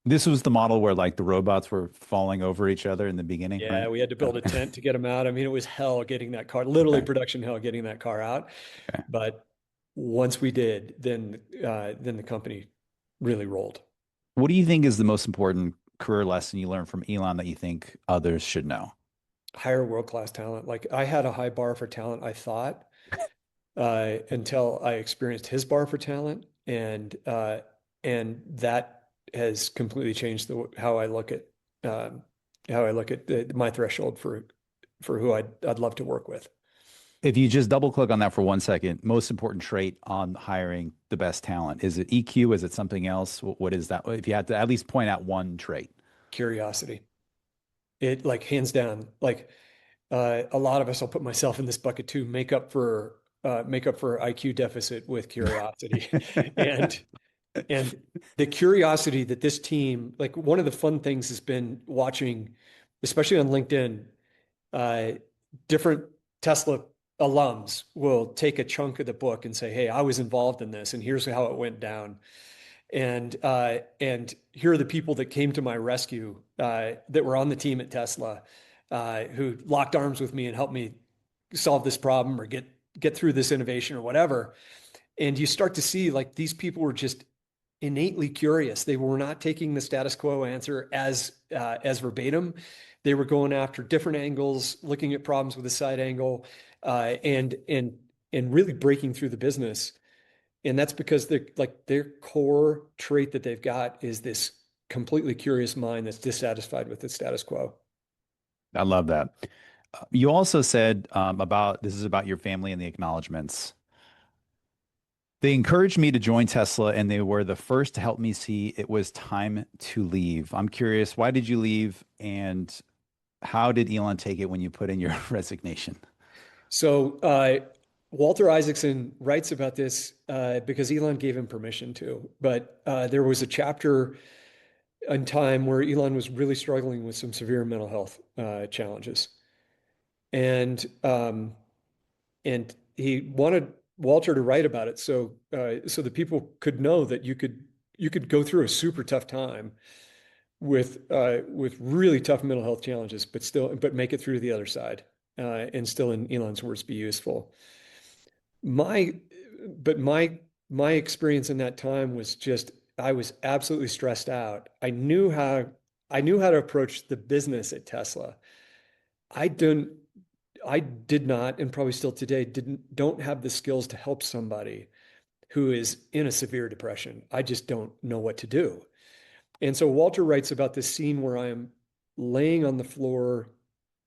This was the model where like the robots were falling over each other in the beginning, Yeah, right? we had to build a Okay. tent to get them out. I mean, it was hell getting that car, literally Okay. production hell getting that car out. Okay. But once we did, then the company really rolled. What do you think is the most important career lesson you learned from Elon that you think others should know? Hire world-class talent. Like I had a high bar for talent, I thought, until I experienced his bar for talent, and that has completely changed how I look at my threshold for who I'd love to work with. If you just double click on that for 1 second, most important trait on hiring the best talent, is it EQ? Is it something else? What is that? If you had to at least point out one trait. Curiosity. It like hands down, like a lot of us, I'll put myself in this bucket too, make up for IQ deficit with curiosity. And and the curiosity that this team, like one of the fun things has been watching, especially on LinkedIn, uh, different Tesla alums will take a chunk of the book and say, "Hey, I was involved in this, and here's how it went down." And here are the people that came to my rescue that were on the team at Tesla, who locked arms with me and helped me solve this problem or get through this innovation or whatever. And you start to see like these people were just innately curious. They were not taking the status quo answer as verbatim. They were going after different angles, looking at problems with a side angle, and really breaking through the business. And that's because their core trait that they've got is this completely curious mind that's dissatisfied with the status quo. I love that. You also said about this is about your family and the acknowledgments. They encouraged me to join Tesla, and they were the first to help me see it was time to leave. I'm curious, why did you leave, and how did Elon take it when you put in your resignation? So Walter Isaacson writes about this because Elon gave him permission to. But there was a chapter in time where Elon was really struggling with some severe mental health challenges, and he wanted Walter to write about it so that people could know that you could go through a super tough time with really tough mental health challenges, but make it through to the other side, and still, in Elon's words, be useful. My but my experience in that time was just I was absolutely stressed out. I knew how to approach the business at Tesla. I didn't I did not, and probably still today, don't have the skills to help somebody who is in a severe depression. I just don't know what to do. And so Walter writes about this scene where I am laying on the floor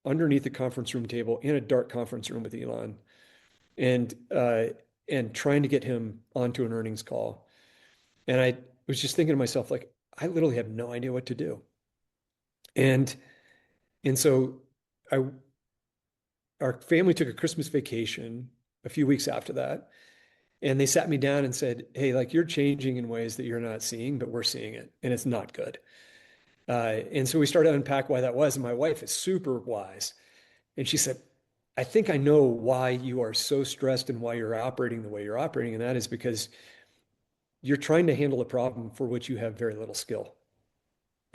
underneath the conference room table in a dark conference room with Elon, and trying to get him onto an earnings call. And I was just thinking to myself, like, I literally have no idea what to do. And so I our family took a Christmas vacation a few weeks after that. And they sat me down and said, "Hey, like you're changing in ways that you're not seeing, but we're seeing it, and it's not good." And so we started to unpack why that was. And my wife is super wise. And she said, "I think I know why you are so stressed and why you're operating the way you're operating. And that is because you're trying to handle a problem for which you have very little skill.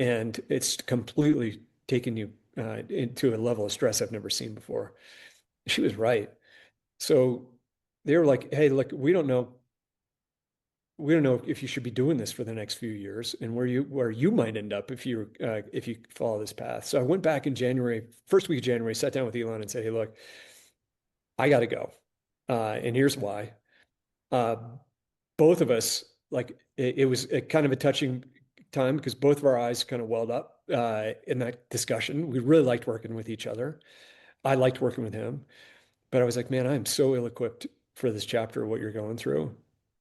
And it's completely taken you into a level of stress I've never seen before." She was right. So they were like, "Hey, look, we don't know if you should be doing this for the next few years and where you might end up if you follow this path." So I went back in January, first week of January, sat down with Elon and said, "Hey, look, I got to go, and here's why." Uh, Both of us, like, it was a kind of a touching time because both of our eyes kind of welled up in that discussion. We really liked working with each other. I liked working with him. But I was like, "Man, I'm so ill-equipped for this chapter of what you're going through.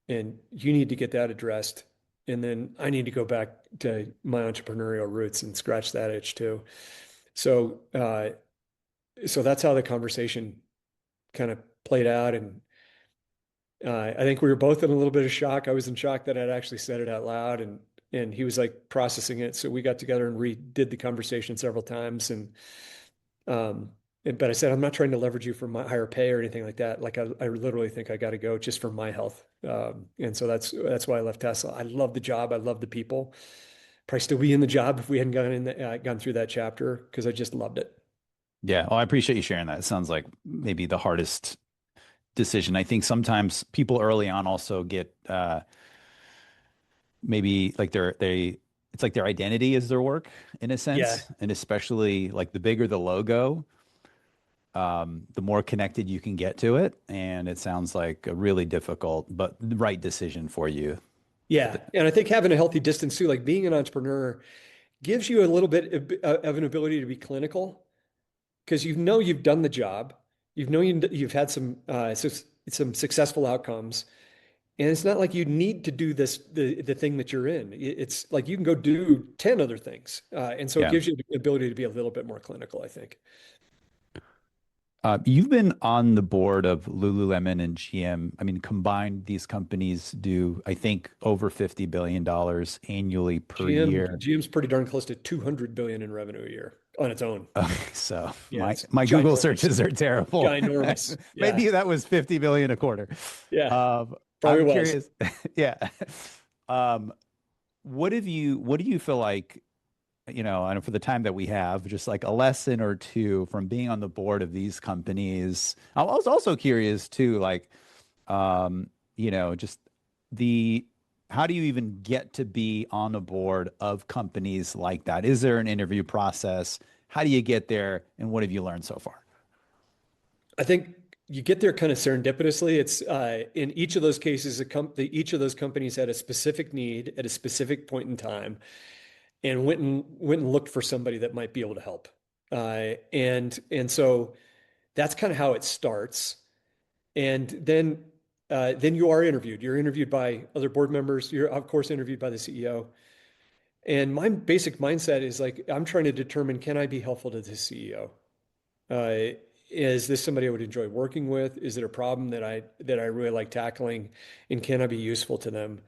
And you need to get that addressed. And then I need to go back to my entrepreneurial roots and scratch that itch too." So, so that's how the conversation kind of played out. And I think we were both in a little bit of shock. I was in shock that I'd actually said it out loud, and he was like processing it. So we got together and redid the conversation several times. Um, but I said, "I'm not trying to leverage you for my higher pay or anything like that. Like I literally think I got to go just for my health." And so that's why I left Tesla. I love the job. I love the people. Probably still be in the job if we hadn't gone through that chapter because I just loved it. Yeah. Well, I appreciate you sharing that. It sounds like maybe the hardest decision. I think sometimes people early on also get maybe like it's like their identity is their work in a Yeah. sense. And especially like the bigger the logo, the more connected you can get to it. And it sounds like a really difficult but the right decision for you. At Yeah. the, And I think having a healthy distance too, like being an entrepreneur gives you a little bit of an ability to be clinical because you've done the job. You've had some successful outcomes. And it's not like you need to do the thing that you're in. It's like you can go do 10 other things. And so it yeah. gives you the ability to be a little bit more clinical, I think. You've been on the board of Lululemon and GM. I mean, combined, these companies do, I think, over $50 billion annually per year. GM's pretty darn close to 200 billion in revenue a year on its own. Okay, so Yeah, my it's my Google ginormous. searches are terrible. Ginormous. Yeah. Maybe that was 50 billion a quarter. Yeah. Probably I'm was. curious. Yeah. Um, what do you feel like, and for the time that we have, just like a lesson or two from being on the board of these companies? I was also curious too, like, just the how do you even get to be on a board of companies like that? Is there an interview process? How do you get there, and what have you learned so far? I think you get there kind of serendipitously. It's in each of those cases, each of those companies had a specific need at a specific point in time, and went and looked for somebody that might be able to help. And so that's kind of how it starts. And then you are interviewed. You're interviewed by other board members. You're of course interviewed by the CEO. And my basic mindset is like I'm trying to determine, can I be helpful to the CEO? Uh, is this somebody I would enjoy working with? Is it a problem that I really like tackling, and can I be useful to them?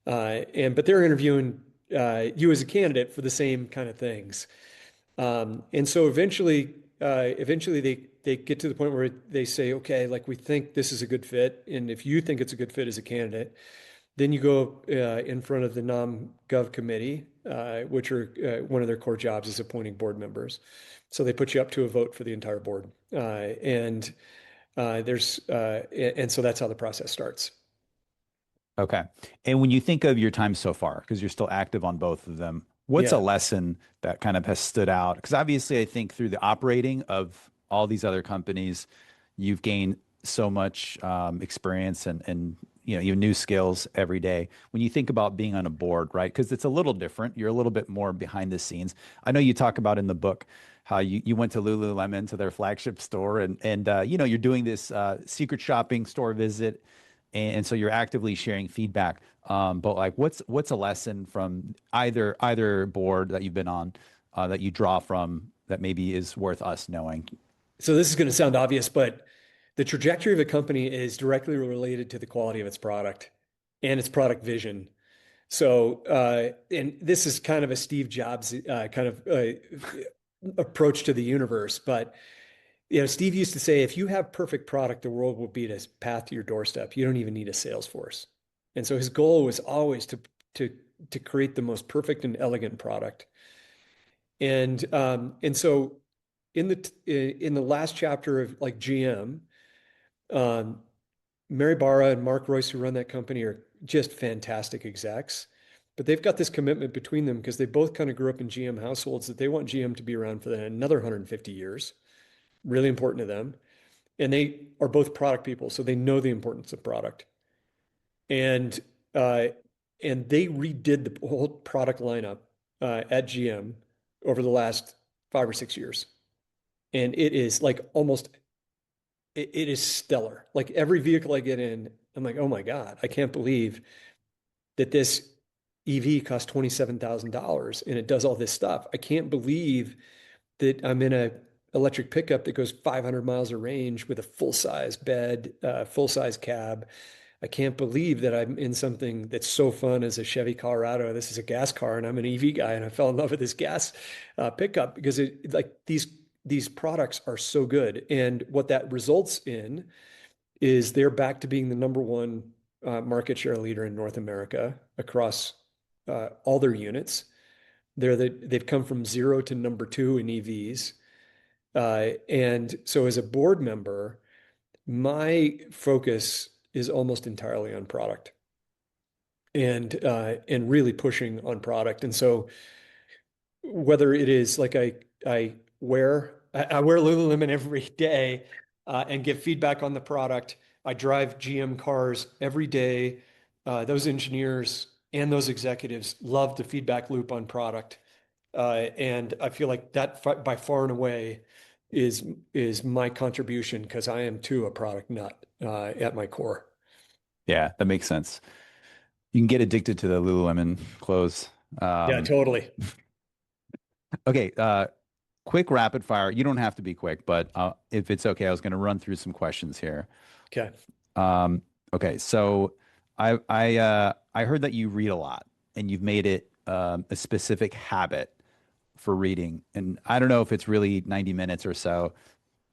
But they're interviewing you as a candidate for the same kind of things. And so eventually they get to the point where they say, okay, like we think this is a good fit, and if you think it's a good fit as a candidate, then you go in front of the Nom Gov committee, which are one of their core jobs is appointing board members. So they put you up to a vote for the entire board, and so that's how the process starts. Okay. And when you think of your time so far, because you're still active on both of them, what's a Yeah. lesson that kind of has stood out? Because obviously, I think through the operating of all these other companies, you've gained so much experience and you have new skills every day. When you think about being on a board, right? Because it's a little different. You're a little bit more behind the scenes. I know you talk about in the book how you went to Lululemon to their flagship store and you're doing this secret shopping store visit and so you're actively sharing feedback. But like, what's a lesson from either board that you've been on that you draw from that maybe is worth us knowing? So this is going to sound obvious, but the trajectory of a company is directly related to the quality of its product and its product vision. So, and this is kind of a Steve Jobs kind of approach to the universe. But Steve used to say, if you have perfect product, the world will be at a path to your doorstep. You don't even need a sales force. And so his goal was always to to create the most perfect and elegant product. And so in the last chapter of like GM, um, Mary Barra and Mark Royce, who run that company, are just fantastic execs. But they've got this commitment between them because they both kind of grew up in GM households that they want GM to be around for another 150 years. Really important to them. And they are both product people, so they know the importance of product. And uh, and they redid the whole product lineup at GM over the last 5 or 6 years. And it is like it is stellar. Like every vehicle I get in, I'm like, oh my God, I can't believe that this EV costs $27,000 and it does all this stuff. I can't believe that I'm in a electric pickup that goes 500 miles of range with a full size bed, full size cab. I can't believe that I'm in something that's so fun as a Chevy Colorado. This is a gas car, and I'm an EV guy, and I fell in love with this gas pickup because it like these products are so good. And what that results in is they're back to being the number one market share leader in North America across all their units. They've come from zero to number two in EVs. And so as a board member, my focus is almost entirely on product and really pushing on product. And so whether it is like I wear Lululemon every day and get feedback on the product. I drive GM cars every day. Those engineers and those executives love the feedback loop on product. And I feel like that by far and away is my contribution because I am too a product nut at my core. Yeah, that makes sense. You can get addicted to the Lululemon clothes. Yeah, Um, totally. okay, quick rapid fire. You don't have to be quick, but if it's okay, I was going to run through some questions here. Okay. Okay, so I heard that you read a lot and you've made it a specific habit for reading. And I don't know if it's really 90 minutes or so,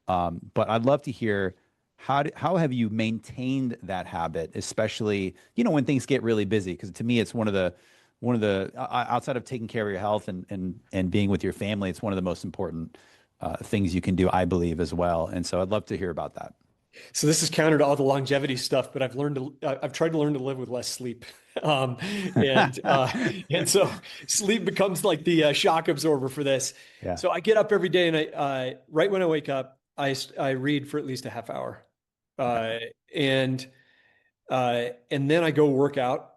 but I'd love to hear how have you maintained that habit, especially, when things get really busy? Because to me, it's one of the outside of taking care of your health and being with your family, it's one of the most important things you can do, I believe, as well. And so I'd love to hear about that. So this is counter to all the longevity stuff, but I've tried to learn to live with less sleep. Um, and and so sleep becomes like the shock absorber for this. Yeah. So I get up every day and right when I wake up, I read for at least a half hour. Okay. Uh, and and then I go work out.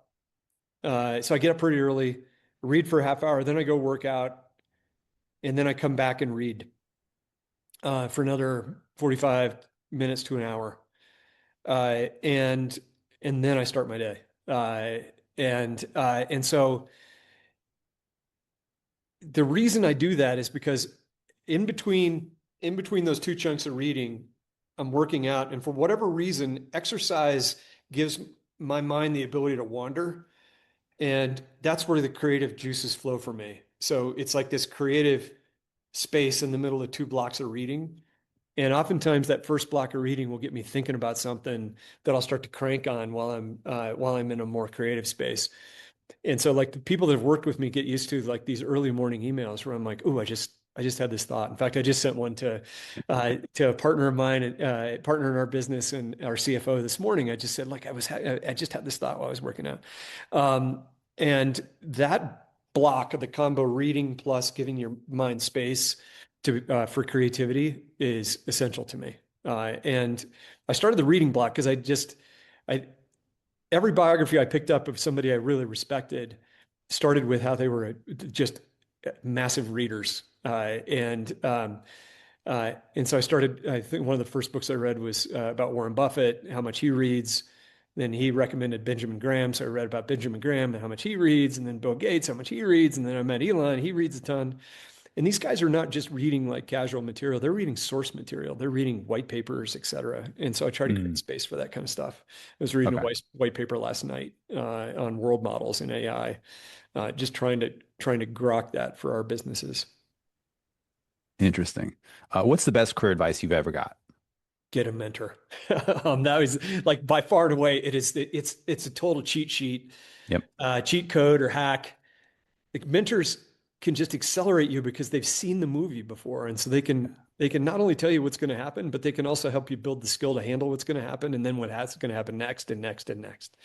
So I get up pretty early, read for a half hour, then I go work out, and then I come back and read for another 45 minutes to an hour. Uh, and and then I start my day. And so the reason I do that is because in between in between those two chunks of reading, I'm working out. And for whatever reason, exercise gives my mind the ability to wander. And that's where the creative juices flow for me. So it's like this creative space in the middle of two blocks of reading. And oftentimes that first block of reading will get me thinking about something that I'll start to crank on while I'm in a more creative space. And so like the people that have worked with me get used to like these early morning emails where I'm like, oh, I just had this thought. In fact, I just sent one to a partner of mine, partner in our business and our CFO this morning. I just said, like, I just had this thought while I was working out. Um, and that block of the combo reading plus giving your mind space to for creativity is essential to me. And I started the reading block because I every biography I picked up of somebody I really respected started with how they were just massive readers. And so I started, I think one of the first books I read was about Warren Buffett, how much he reads. Then he recommended Benjamin Graham. So I read about Benjamin Graham and how much he reads, and then Bill Gates, how much he reads. And then I met Elon, he reads a ton. And these guys are not just reading like casual material, they're reading source material. They're reading white papers, et cetera. And so I try to create Mm, space for that kind of stuff. I was reading a okay. white paper last night on world models in AI, just trying to grok that for our businesses. Interesting. What's the best career advice you've ever got? Get a mentor. That was like by far and away, it's a total cheat sheet, Yep. cheat code or hack. Like mentors can just accelerate you because they've seen the movie before, and so they can not only tell you what's going to happen, but they can also help you build the skill to handle what's going to happen, and then what's going to happen next and next and next.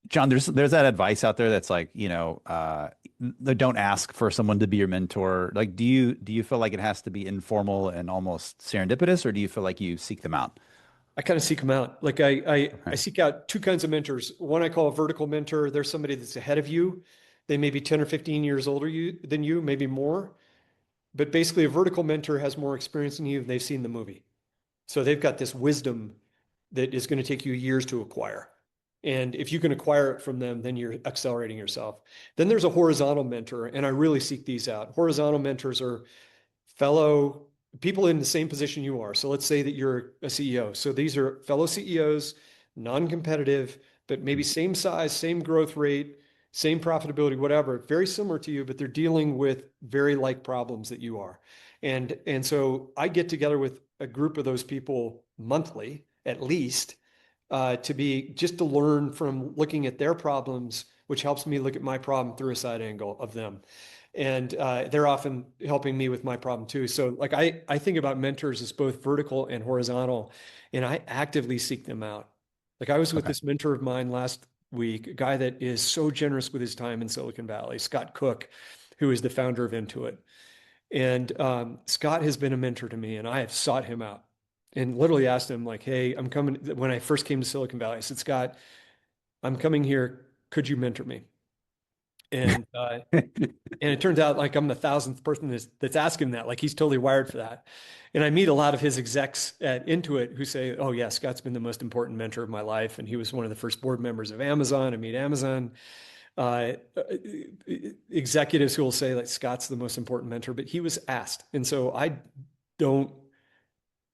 John, there's that advice out there that's like, don't ask for someone to be your mentor. Like, do you feel like it has to be informal and almost serendipitous, or do you feel like you seek them out? I kind of seek them out. Like I Okay. seek out two kinds of mentors. One I call a vertical mentor. There's somebody that's ahead of you. They may be 10 or 15 years older than you, maybe more. But basically, a vertical mentor has more experience than you. And they've seen the movie. So they've got this wisdom that is going to take you years to acquire. And if you can acquire it from them, then you're accelerating yourself. Then there's a horizontal mentor, and I really seek these out. Horizontal mentors are fellow people in the same position you are. So let's say that you're a CEO. So these are fellow CEOs, non-competitive, but maybe same size, same growth rate, same profitability, whatever, very similar to you, but they're dealing with very like problems that you are. And so I get together with a group of those people monthly, at least, to be just to learn from looking at their problems, which helps me look at my problem through a side angle of them. And they're often helping me with my problem too. So like I think about mentors as both vertical and horizontal, and I actively seek them out. Like I was with Okay. this mentor of mine last week, a guy that is so generous with his time in Silicon Valley, Scott Cook, who is the founder of Intuit. And Scott has been a mentor to me, and I have sought him out and literally asked him, like, hey, I'm coming. When I first came to Silicon Valley, I said, Scott, I'm coming here. Could you mentor me? And and it turns out like I'm the thousandth person that's asking that. Like he's totally wired for that. And I meet a lot of his execs at Intuit who say, oh, yeah, Scott's been the most important mentor of my life. And he was one of the first board members of Amazon. I meet Amazon uh, executives who will say like Scott's the most important mentor, but he was asked. And so don't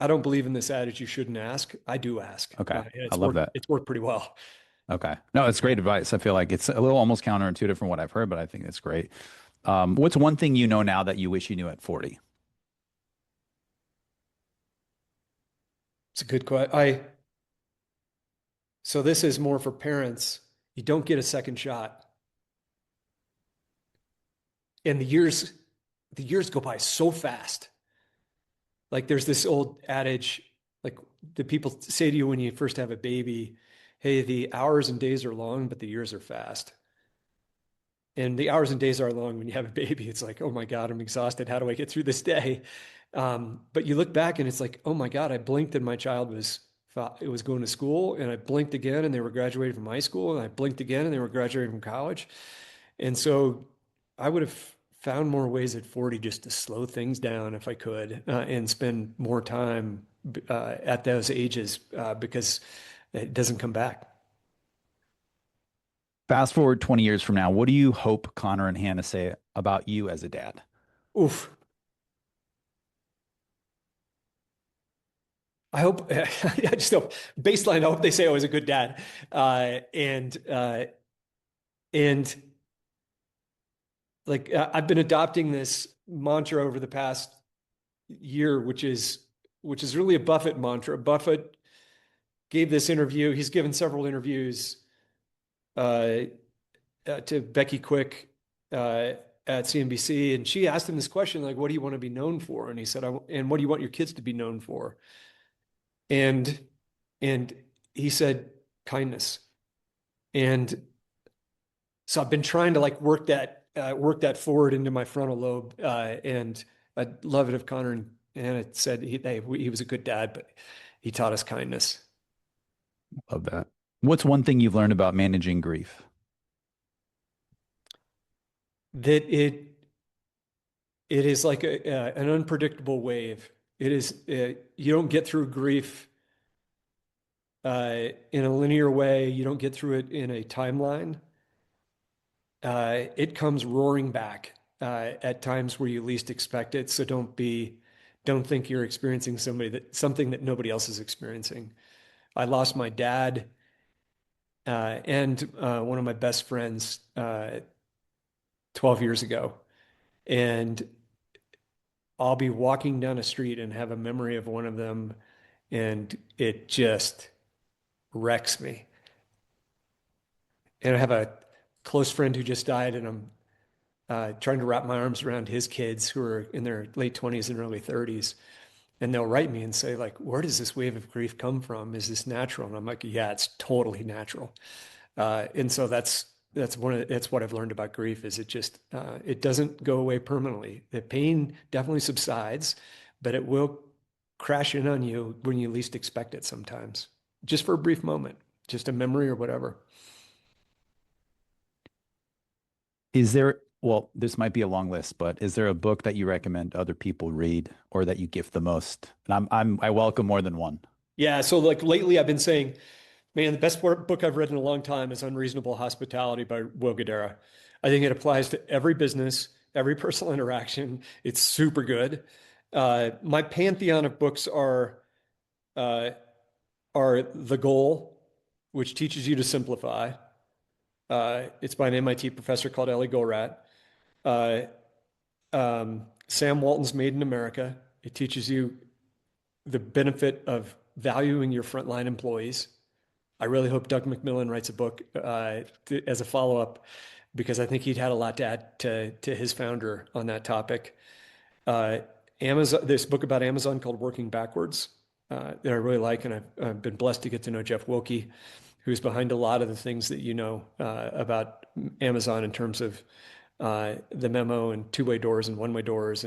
I don't believe in this adage you shouldn't ask. I do ask. Okay. And I love that. it's worked pretty well. Okay. No, it's great advice. I feel like it's a little almost counterintuitive from what I've heard, but I think it's great. What's one thing you know now that you wish you knew at 40? It's a good question. I So this is more for parents. You don't get a second shot. And the years go by so fast. Like there's this old adage, like the people say to you when you first have a baby, hey, the hours and days are long, but the years are fast. And the hours and days are long when you have a baby. It's like, oh my God, I'm exhausted. How do I get through this day? But you look back and it's like, oh my God, I blinked and my child was going to school, and I blinked again and they were graduating from high school, and I blinked again and they were graduating from college. And so I would have found more ways at 40 just to slow things down if I could, and spend more time at those ages, because it doesn't come back. Fast forward 20 years from now, what do you hope Connor and Hannah say about you as a dad? Oof. I hope, I just hope, baseline, I hope they say I was a good dad. And like, I've been adopting this mantra over the past year, which is really a Buffett mantra. Buffett gave this interview. He's given several interviews uh, to Becky Quick at CNBC, and she asked him this question, like, "What do you want to be known for?" And he said, "And what do you want your kids to be known for?" And and he said, "Kindness." And so I've been trying to like work that forward into my frontal lobe, and I'd love it if Connor and Hannah said he was a good dad, but he taught us kindness. Love that. What's one thing you've learned about managing grief? That it is like an unpredictable wave. It is you don't get through grief in a linear way. You don't get through it in a timeline. It comes roaring back at times where you least expect it. So don't think you're experiencing something that nobody else is experiencing. I lost my dad and one of my best friends 12 years ago, and I'll be walking down a street and have a memory of one of them, and it just wrecks me. And I have a close friend who just died, and I'm trying to wrap my arms around his kids who are in their late 20s and early 30s. And they'll write me and say, like, where does this wave of grief come from? Is this natural? And I'm like, yeah, it's totally natural. And so that's what I've learned about grief is it doesn't go away permanently. The pain definitely subsides, but it will crash in on you when you least expect it sometimes, just for a brief moment, just a memory or whatever. Is there, well, this might be a long list, but is there a book that you recommend other people read or that you gift the most? And I welcome more than one. Yeah. So like lately I've been saying, man, the best book I've read in a long time is Unreasonable Hospitality by Will Guidara. I think it applies to every business, every personal interaction. It's super good. My pantheon of books uh, are The Goal, which teaches you to simplify. It's by an MIT professor called Ellie Goldratt. Uh, Sam Walton's Made in America. It teaches you the benefit of valuing your frontline employees. I really hope Doug McMillan writes a book as a follow-up because I think he'd had a lot to add to his founder on that topic. Uh, Amazon, this book about Amazon called Working Backwards that I really like, and I've been blessed to get to know Jeff Wilke, who's behind a lot of the things that you know about Amazon in terms of the memo and two-way doors and one-way doors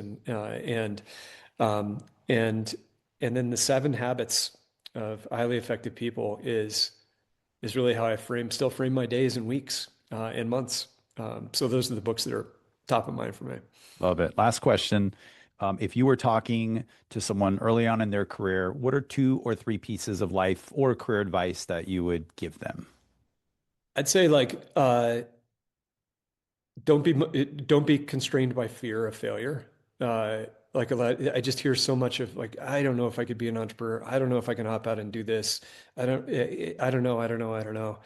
um, and and then the 7 habits of highly effective people is really how I still frame my days and weeks and months. So those are the books that are top of mind for me. Love it. Last question. If you were talking to someone early on in their career, what are 2 or 3 pieces of life or career advice that you would give them? I'd say like don't be constrained by fear of failure. Like a lot, I just hear so much of like, I don't know if I could be an entrepreneur. I don't know if I can hop out and do this. I don't know. I don't know. I don't know.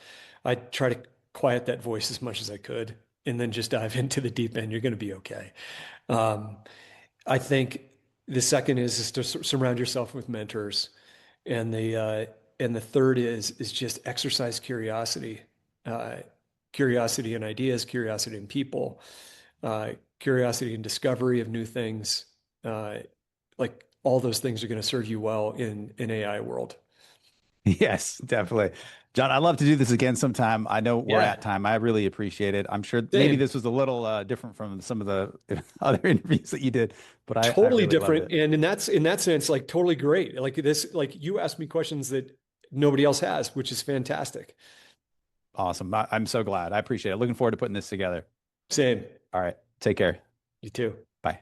I try to quiet that voice as much as I could and then just dive into the deep end. You're going to be okay. Um, I think the second is to surround yourself with mentors, and the third is just exercise curiosity, uh, curiosity in ideas, curiosity in people, curiosity and discovery of new things. Uh, like all those things are going to serve you well in an AI world. Yes, definitely. John, I'd love to do this again sometime. I know we're Yeah, at time. I really appreciate it. I'm sure maybe same. this was a little different from some of the other interviews that you did, but I Totally really loved different, it. and in that sense, like totally great. Like this, like you asked me questions that nobody else has, which is fantastic. Awesome. I'm so glad. I appreciate it. Looking forward to putting this together. Same. All right. Take care. You too. Bye.